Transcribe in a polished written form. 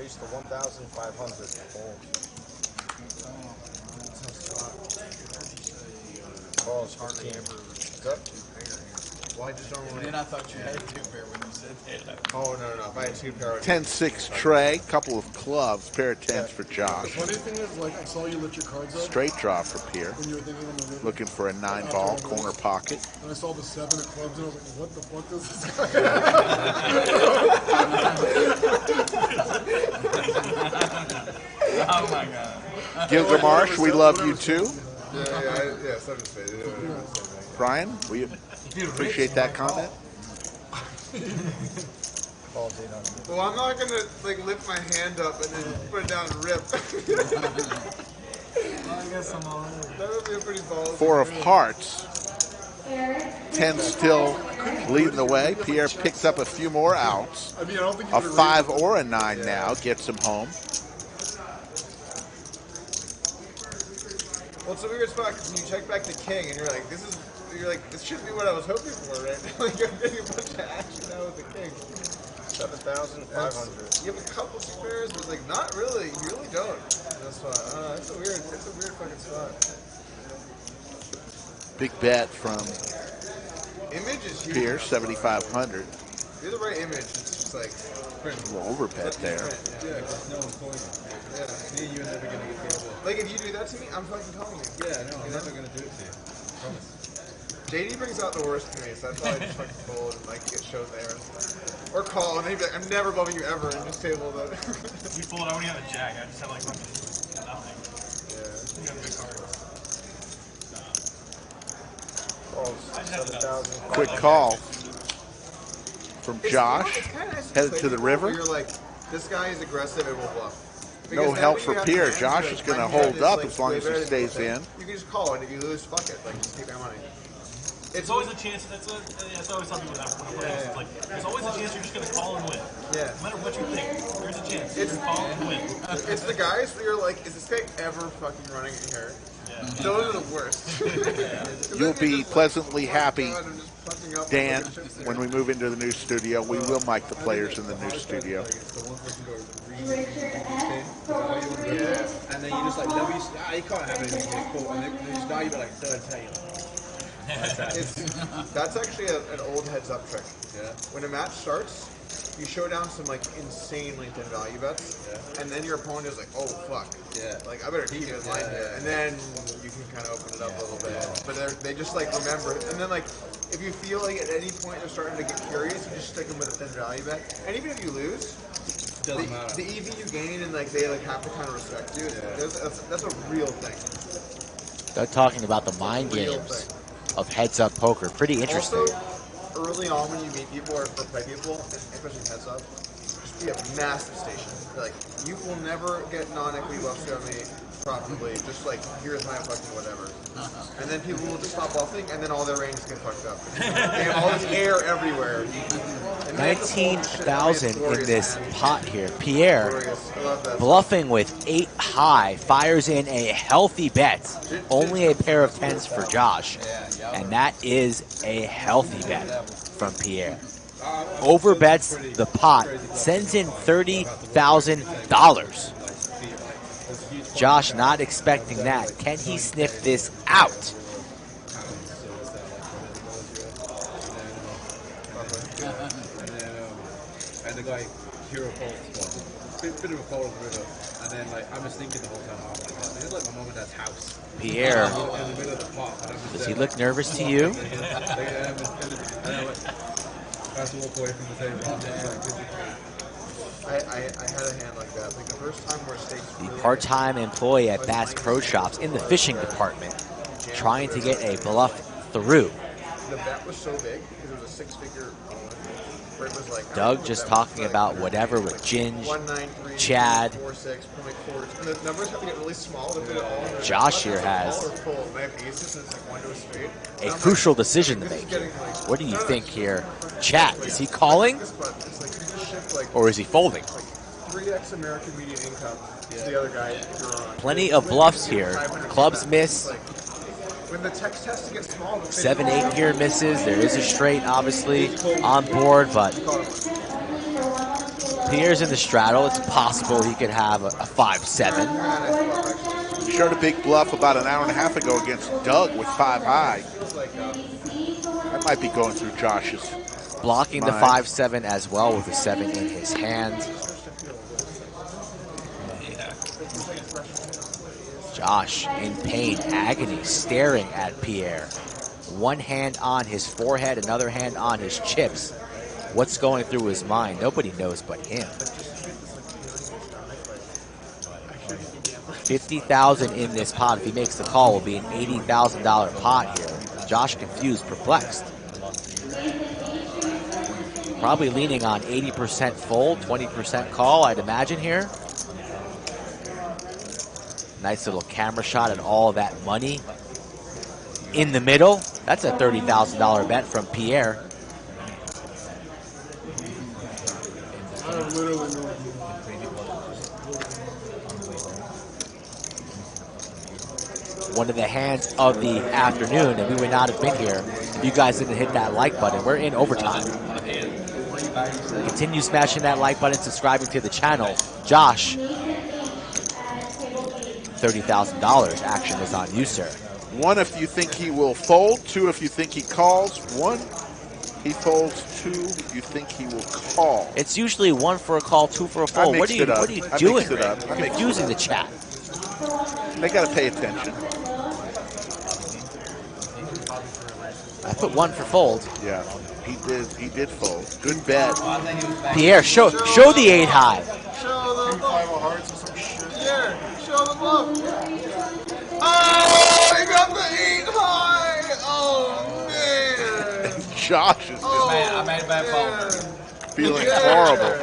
raise to 1,500. Balls hardly ever. Well, I just don't really. Then I thought you had 2 pair when you said that. Oh, no. If I had 2 pair. 10-6 Trey, couple of clubs, pair of 10s for Josh. The funny thing is, like, I saw you let your cards up. Straight draw for Pierre. When you were thinking on the river. Looking for a 9-ball corner pocket. And I saw the 7 of clubs, and I was like, what the fuck is this guy? Oh my God. Gilder Marsh, we love you too. Yeah, 7 spades. Brian, we appreciate that comment. Well, I'm not gonna like lift my hand up and then put it down and rip. I guess I'm all right. That would be a pretty ballsy. 4 of hearts. 10 still leading the way. Pierre picks up a few more outs. I mean, I don't think A 5 or a 9 now gets him home. Well, it's a weird spot because when you check back to king and you're like, this should be what I was hoping for, right? Like, I'm getting a bunch of action now with the king. 7,500. You have a couple spares, but like, not really. You really don't. That's why. It's a weird fucking spot. Big bet from Image is huge. Pierre, 7,500. You're the right image. It's just like A little over bet there. Yeah, because no one's calling. Yeah, me and you are never gonna get the other. Like if you do that to me, I'm fucking calling you. Yeah, no, I'm never gonna do it to you. I promise. JD brings out the worst in me, so that's why I just fucking fold and like get shows there. Or call and he'd be like, I'm never bluffing you ever, and just table that. You fold, I don't even have a jack. I just have like nothing. Yeah. You have big cards. Quick call from Josh. It's kinda nice Headed to the river. You're like, this guy is aggressive and will bluff. No help for Pierre. Josh is going to hold up as long as he stays in. You can just call, and if you lose, fuck it. Like, just take my money. It's always a chance. That's I always tell people that when I play. It's like there's always a chance you're just gonna call and win. Yeah. No matter what you think, there's a chance. You can call and win. It's the guys where you're like, is this guy ever fucking running in here? Yeah. Those are the worst. You'll be pleasantly happy, Dan, when we move into the new studio. We will mic the players in the new studio. Yeah. And then you just like, no, you can't have anything in court. And then you just now you've got like third tail. That's actually an old heads-up trick. Yeah. When a match starts, you show down some like insane LinkedIn value bets, and then your opponent is like, "Oh fuck, yeah, like I better keep it in line here," and then you can kind of open it up a little bit. But they just like remember it, and then like if you feel like at any point they're starting to get curious, you just stick them with a thin value bet, and even if you lose. The EV you gain and like they like have to kind of respect you. That's a real thing. They're talking about the mind games of heads-up poker. Pretty interesting. Also, early on when you meet people or play people, especially heads-up, just be a massive station. Like, you will never get non-equity bluffs on me profitably. Just like, here's my fucking whatever. And then people will just stop bluffing, and then all their ranges get fucked up. They have all this air everywhere. 19,000 in this pot here. Pierre bluffing with 8 high, fires in a healthy bet. Only a pair of 10s for Josh. And that is a healthy bet from Pierre. Overbets the pot, sends in $30,000. Josh not expecting that. Can he sniff this out? And the guy, hero folds, bit of a fold on the river, and then like I'm just thinking the whole time, oh my god, this is like my mom and dad's house. Pierre, in the middle of the pot, does he look nervous to you? I have to walk away from the table. I had a hand like that. Like the first time where stakes. The part-time employee at Bass Pro Shops in the fishing department, trying to get a bluff through. The bet was so big because it was a 6-figure. Where it was like, Doug just talking about whatever with Ginge, Chad. 4, 6, and the numbers have to get really small to fit it all. Josh here has a crucial decision to make. What do you think here? Chad, is he calling? Or is he folding? 3x American median income to the other guy. Plenty of bluffs here. Clubs miss. When the text has to get small, 7-8 here misses. There is a straight, obviously, on board, but Pierre's in the straddle. It's possible he could have a 5-7. Showed a big bluff about an hour and a half ago against Doug with 5 high. That might be going through Josh's Blocking mind. the 5-7 as well with a 7 in his hand. Josh in pain, agony, staring at Pierre. One hand on his forehead, another hand on his chips. What's going through his mind? Nobody knows but him. 50,000 in this pot. If he makes the call, will be an $80,000 pot here. Josh confused, perplexed. Probably leaning on 80% fold, 20% call, I'd imagine here. Nice little camera shot at all of that money. In the middle, that's a $30,000 bet from Pierre. I literally know. One of the hands of the afternoon, and we would not have been here if you guys didn't hit that like button. We're in overtime. Continue smashing that like button, subscribing to the channel. Josh, $30,000 action is on you, sir. 1 if you think he will fold, 2 if you think he calls, 1 he folds, 2 you think he will call. It's usually 1 for a call, 2 for a fold. What are you doing? You're confusing the chat. They got to pay attention. I put 1 for fold. Yeah, he did fold. Good bet. Pierre, show the 8 high. Show the bluff. Hearts or some shit. Pierre, show the bluff. Oh, I got the 8 high. Oh, man. Josh is I made a bad fold. feeling horrible.